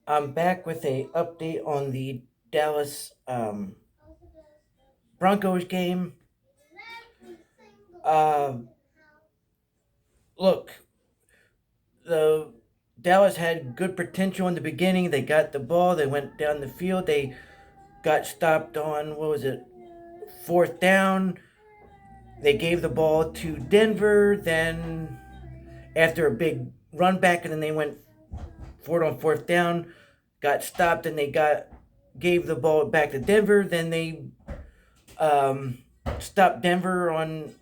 I'm back with a update on the Dallas Broncos game. Uh, Look, the Dallas had good potential in the beginning. They got the ball. They went down the field. They got stopped on what was it, fourth down. They gave the ball to Denver. Then after a big run back, and then they went forward on fourth down. Got stopped, and they got gave the ball back to Denver. Then they um, stopped Denver on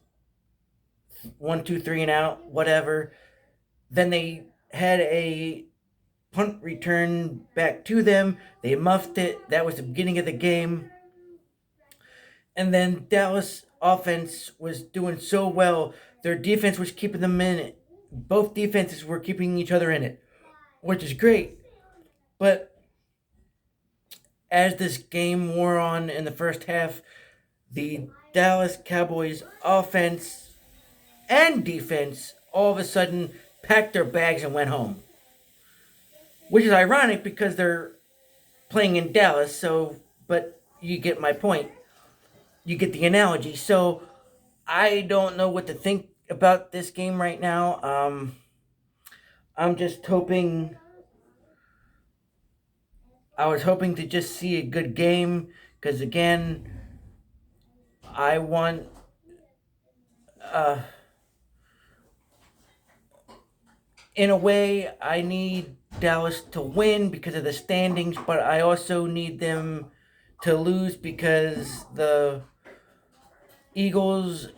one, two, three, and out, whatever. Then they had a punt return back to them. They muffed it. That was the beginning of the game. And then Dallas offense was doing so well. Their defense was keeping them in it. Both defenses were keeping each other in it, which is great. But as this game wore on in the first half, the Dallas Cowboys offense and defense all of a sudden packed their bags and went home. Which is ironic because they're playing in Dallas, so but you get my point. You get the analogy. So I don't know what to think about this game right now. I'm just hoping I was hoping to just see a good game because again, I want uh in a way I need Dallas to win because of the standings, but I also need them to lose because the Eagles,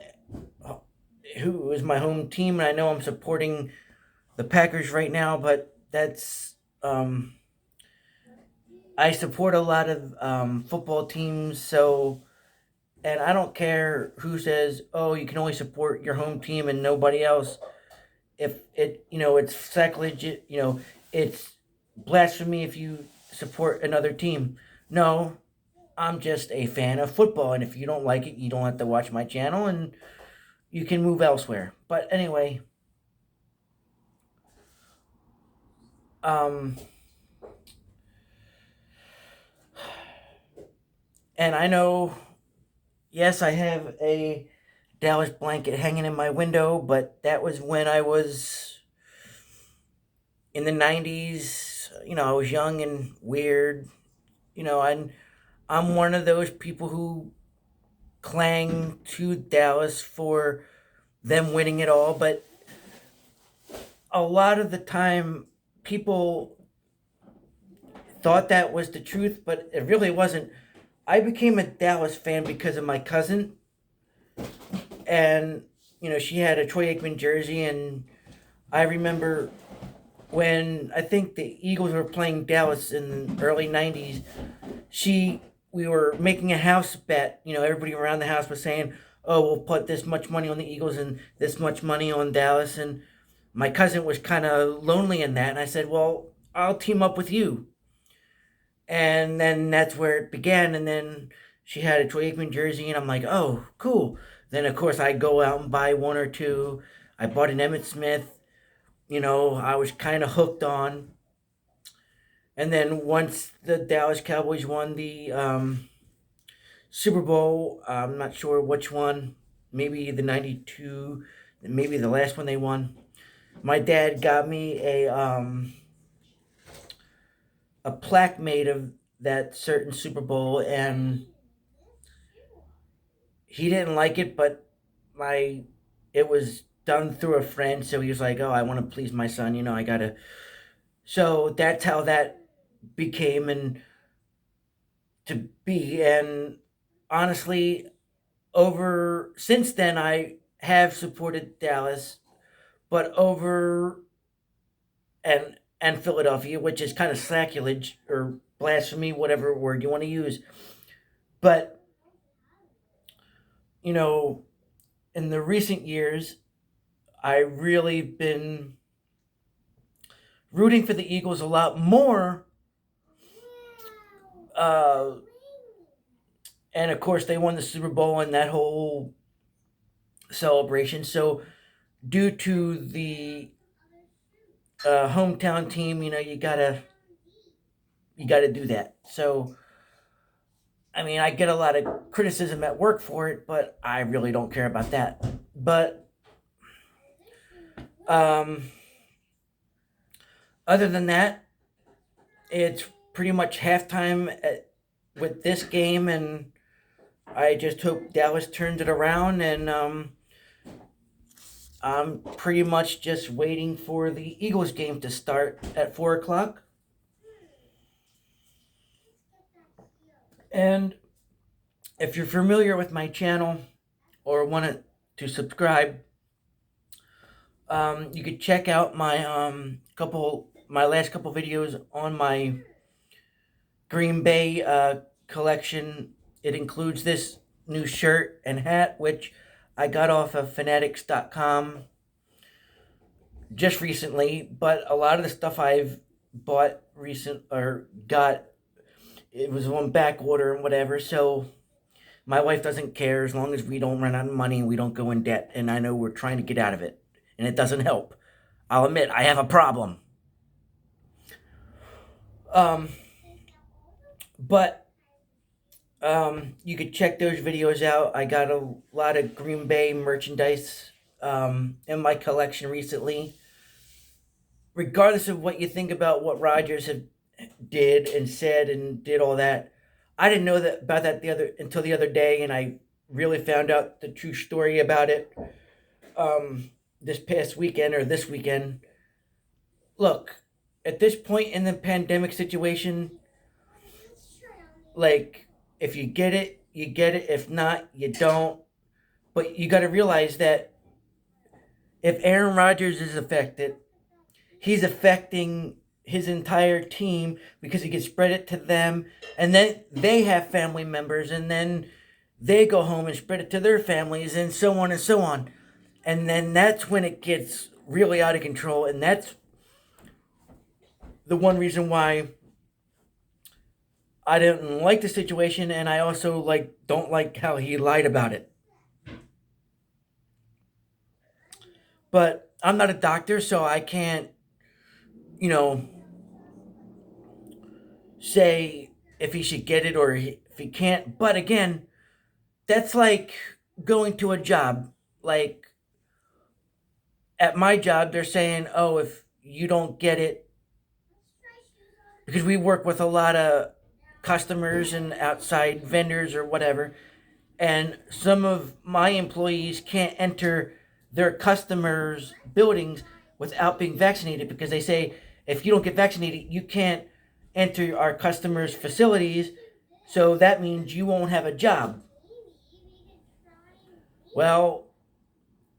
who is my home team, and I know I'm supporting the Packers right now, but that's I support a lot of football teams, so and I don't care who says, "Oh, you can only support your home team and nobody else." If it, it's sacrilege. It's blasphemy if you support another team. No, I'm just a fan of football, and if you don't like it, you don't have to watch my channel, and you can move elsewhere. But anyway, um, and I know, yes, I have a Dallas blanket hanging in my window, but that was when I was in the 90s. I was young and weird. I'm one of those people who clang to Dallas for them winning it all, but a lot of the time people thought that was the truth, but it really wasn't. I became a Dallas fan because of my cousin, and she had a Troy Aikman jersey, and I remember when I think the Eagles were playing Dallas in the early '90s. She We were making a house bet. Everybody around the house was saying, "Oh, we'll put this much money on the Eagles and this much money on Dallas." And my cousin was kind of lonely in that, and I said, "Well, I'll team up with you." And then that's where it began. And then she had a Troy Aikman jersey, and I'm like, "Oh, cool." Then of course I go out and buy one or two. I bought an Emmett Smith. I was kind of hooked on. And then once the Dallas Cowboys won the Super Bowl, I'm not sure which one, maybe the '92, maybe the last one they won. My dad got me a plaque made of that certain Super Bowl, and he didn't like it, but my it was done through a friend, so he was like, "Oh, I want to please my son, I gotta." So that's how that became and to be, and honestly, over since then I have supported Dallas, but over and Philadelphia, which is kind of sacrilege or blasphemy, whatever word you want to use. But you know, in the recent years, I really been rooting for the Eagles a lot more. Uh, and of course, they won the Super Bowl and that whole celebration. So, due to the hometown team, you gotta you got to do that. So, I mean, I get a lot of criticism at work for it, but I really don't care about that. But um, other than that, it's pretty much halftime with this game, and I just hope Dallas turns it around. And I'm pretty much just waiting for the Eagles game to start at 4 o'clock. And if you're familiar with my channel or want to subscribe, you could check out my last couple videos on my Green Bay collection. It includes this new shirt and hat, which I got off of fanatics.com just recently, but a lot of the stuff I've bought got, it was on back order and whatever. So my wife doesn't care as long as we don't run out of money and we don't go in debt. And I know we're trying to get out of it, and it doesn't help. I'll admit I have a problem. But you could check those videos out. I got a lot of Green Bay merchandise in my collection recently. Regardless of what you think about what Rodgers did and said and did all that, I didn't know that about that until the other day, and I really found out the true story about it this past weekend or this weekend. Look, at this point in the pandemic situation, like, if you get it, you get it. If not, you don't. But you got to realize that if Aaron Rodgers is affected, he's affecting his entire team because he can spread it to them. And then they have family members, and then they go home and spread it to their families, and so on and so on. And then that's when it gets really out of control. And that's the one reason why I didn't like the situation, and I also don't like how he lied about it. But I'm not a doctor, so I can't, you know, say if he should get it or if he can't. But again, that's like going to a job. Like at my job, they're saying, "Oh, if you don't get it," because we work with a lot of customers and outside vendors or whatever, and some of my employees can't enter their customers' buildings without being vaccinated, because they say if you don't get vaccinated, you can't enter our customers' facilities, so that means you won't have a job. Well,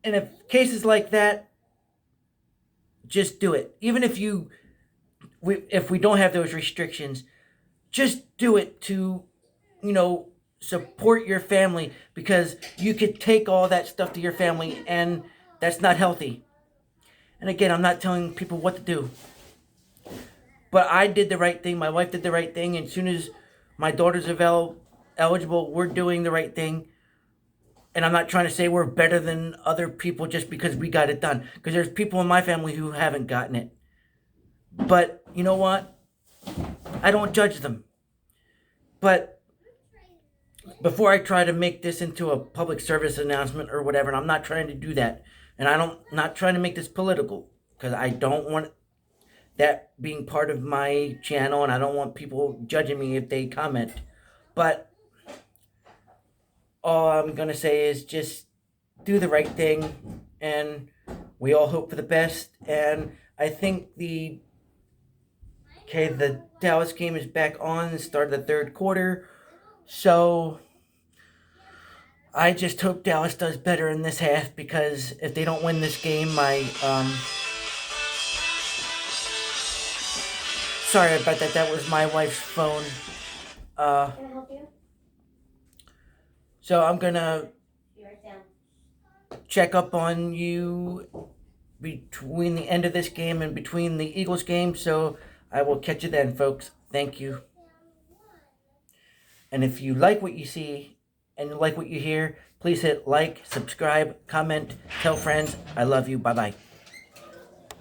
in cases like that, just do it. Even if we don't have those restrictions, just do it to, support your family, because you could take all that stuff to your family, and that's not healthy. And again, I'm not telling people what to do, but I did the right thing. My wife did the right thing. And as soon as my daughters are eligible, we're doing the right thing. And I'm not trying to say we're better than other people just because we got it done, because there's people in my family who haven't gotten it. But you know what? I don't judge them. But before I try to make this into a public service announcement or whatever, and I'm not trying to do that, and not trying to make this political, because I don't want that being part of my channel, and I don't want people judging me if they comment. But all I'm gonna say is just do the right thing, and we all hope for the best. And I think the Dallas game is back on and started the third quarter. So I just hope Dallas does better in this half, because if they don't win this game, sorry about that. That was my wife's phone. Can I help you? So I'm gonna Be right down. check up on you between the end of this game and between the Eagles game. So I will catch you then, folks. Thank you. And if you like what you see and you like what you hear, please hit like, subscribe, comment, tell friends. I love you. Bye-bye.